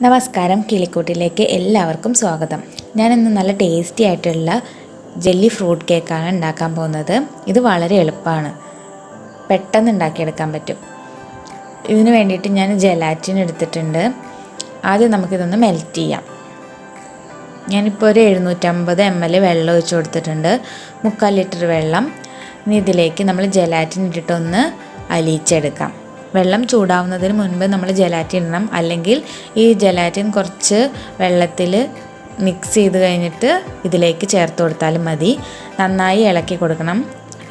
നമസ്കാരം, കിളിക്കൂട്ടിലേക്ക് എല്ലാവർക്കും സ്വാഗതം. ഞാനിന്ന് നല്ല ടേസ്റ്റി ആയിട്ടുള്ള ജെല്ലി ഫ്രൂട്ട് കേക്കാണ് ഉണ്ടാക്കാൻ പോകുന്നത്. ഇത് വളരെ എളുപ്പമാണ്, പെട്ടെന്ന് ഉണ്ടാക്കിയെടുക്കാൻ പറ്റും. ഇതിന് വേണ്ടിയിട്ട് ഞാൻ ജെലാറ്റിൻ എടുത്തിട്ടുണ്ട്. ആദ്യം നമുക്കിതൊന്ന് മെൽറ്റ് ചെയ്യാം. ഞാനിപ്പോൾ ഒരു 750 ml വെള്ളം ഒഴിച്ച് കൊടുത്തിട്ടുണ്ട്, 3/4 ലിറ്റർ വെള്ളം. ഇനി ഇതിലേക്ക് നമ്മൾ ജെലാറ്റിൻ ഇട്ടിട്ടൊന്ന് അലിയിച്ചെടുക്കാം. വെള്ളം ചൂടാവുന്നതിന് മുൻപ് നമ്മൾ ജെലാറ്റിൻ ഇടണം, അല്ലെങ്കിൽ ഈ ജെലാറ്റിൻ കുറച്ച് വെള്ളത്തിൽ മിക്സ് ചെയ്ത് കഴിഞ്ഞിട്ട് ഇതിലേക്ക് ചേർത്ത് കൊടുത്താലും മതി. നന്നായി ഇളക്കി കൊടുക്കണം.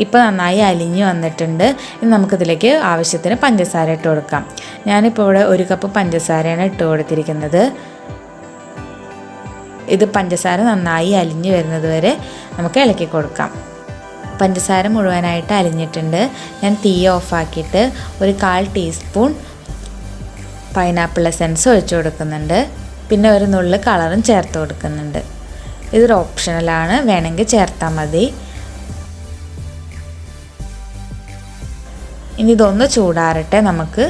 ഇപ്പോൾ നന്നായി അലിഞ്ഞ് വന്നിട്ടുണ്ട്. ഇനി നമുക്കിതിലേക്ക് ആവശ്യത്തിന് പഞ്ചസാര ഇട്ട് കൊടുക്കാം. ഞാനിപ്പോൾ ഇവിടെ 1 കപ്പ് പഞ്ചസാരയാണ് ഇട്ട് കൊടുത്തിരിക്കുന്നത്. ഇത് പഞ്ചസാര നന്നായി അലിഞ്ഞ് വരുന്നത് വരെ നമുക്ക് ഇളക്കി കൊടുക്കാം. പഞ്ചസാര മുഴുവനായിട്ട് അലിഞ്ഞിട്ടുണ്ട്. ഞാൻ തീ ഓഫാക്കിയിട്ട് ഒരു 1/4 ടീസ്പൂൺ പൈനാപ്പിൾ എസൻസ് ഒഴിച്ചു കൊടുക്കുന്നുണ്ട്. പിന്നെ ഒരു നുള്ളു കളറും ചേർത്ത് കൊടുക്കുന്നുണ്ട്. ഇതൊരു ഓപ്ഷണലാണ്, വേണമെങ്കിൽ ചേർത്താൽ മതി. ഇനി ഇതൊന്ന് ചൂടാറട്ടെ, നമുക്ക്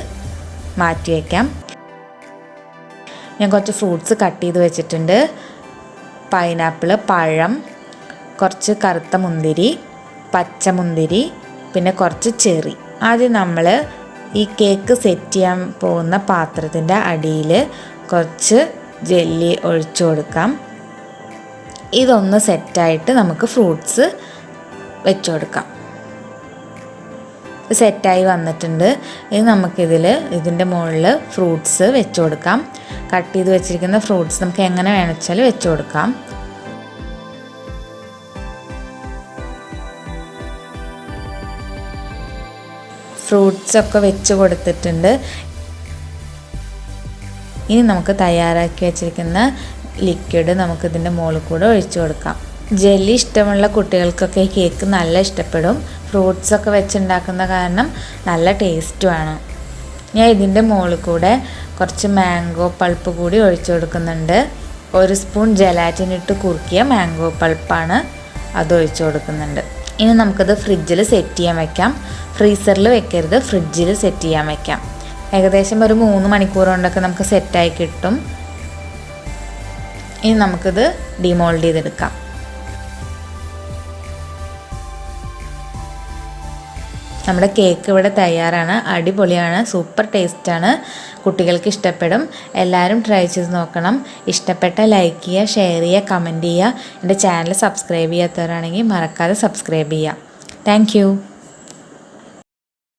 മാറ്റി വയ്ക്കാം. ഞാൻ കുറച്ച് ഫ്രൂട്ട്സ് കട്ട് ചെയ്ത് വെച്ചിട്ടുണ്ട്. പൈനാപ്പിൾ, പഴം, കുറച്ച് കറുത്ത മുന്തിരി, പച്ചമുന്തിരി, പിന്നെ കുറച്ച് ചെറി. ആദ്യം നമ്മൾ ഈ കേക്ക് സെറ്റ് ചെയ്യാൻ പോകുന്ന പാത്രത്തിൻ്റെ അടിയിൽ കുറച്ച് ജെല്ലി ഒഴിച്ചു കൊടുക്കാം. ഇതൊന്ന് സെറ്റായിട്ട് നമുക്ക് ഫ്രൂട്ട്സ് വെച്ച് കൊടുക്കാം. സെറ്റായി വന്നിട്ടുണ്ട്. ഇനി ഇതിൻ്റെ മുകളിൽ ഫ്രൂട്ട്സ് വെച്ച് കൊടുക്കാം. കട്ട് ചെയ്ത് വെച്ചിരിക്കുന്ന ഫ്രൂട്ട്സ് നമുക്ക് എങ്ങനെ വേണമെച്ചാൽ വെച്ച് കൊടുക്കാം. ഫ്രൂട്ട്സൊക്കെ വെച്ച് കൊടുത്തിട്ടുണ്ട്. ഇനി നമുക്ക് തയ്യാറാക്കി വെച്ചിരിക്കുന്ന ലിക്വിഡ് നമുക്കിതിൻ്റെ മുകളിൽ കൂടെ ഒഴിച്ചു കൊടുക്കാം. ജെല്ലി ഇഷ്ടമുള്ള കുട്ടികൾക്കൊക്കെ കേക്ക് നല്ല ഇഷ്ടപ്പെടും. ഫ്രൂട്ട്സൊക്കെ വെച്ചുണ്ടാക്കുന്ന കാരണം നല്ല ടേസ്റ്റുമാണ്. ഞാൻ ഇതിൻ്റെ മുകളിൽ കൂടെ കുറച്ച് മാംഗോ പൾപ്പ് കൂടി ഒഴിച്ചു കൊടുക്കുന്നുണ്ട്. 1 സ്പൂൺ ജെലാറ്റിൻ ഇട്ട് കുറുക്കിയ മാംഗോ പൾപ്പാണ്, അത് ഒഴിച്ചു കൊടുക്കുന്നുണ്ട്. ഇനി നമുക്കത് ഫ്രിഡ്ജിൽ സെറ്റ് ചെയ്യാൻ വയ്ക്കാം. ഫ്രീസറിൽ വെക്കരുത്, ഫ്രിഡ്ജിൽ സെറ്റ് ചെയ്യാൻ വയ്ക്കാം. ഏകദേശം ഒരു 3 മണിക്കൂർ കൊണ്ടൊക്കെ നമുക്ക് സെറ്റായി കിട്ടും. ഇനി നമുക്കിത് ഡിമോൾഡ് ചെയ്തെടുക്കാം. നമ്മുടെ കേക്ക് ഇവിടെ തയ്യാറാണ്. അടിപൊളിയാണ്, സൂപ്പർ ടേസ്റ്റാണ്. കുട്ടികൾക്ക് ഇഷ്ടപ്പെടും. എല്ലാവരും ട്രൈ ചെയ്ത് നോക്കണം. ഇഷ്ടപ്പെട്ട ലൈക്ക് ചെയ്യുക, ഷെയർ ചെയ്യുക, കമൻറ്റ് ചെയ്യുക. എൻ്റെ ചാനൽ സബ്സ്ക്രൈബ് ചെയ്യാത്തവരാണെങ്കിൽ മറക്കാതെ സബ്സ്ക്രൈബ് ചെയ്യുക. താങ്ക്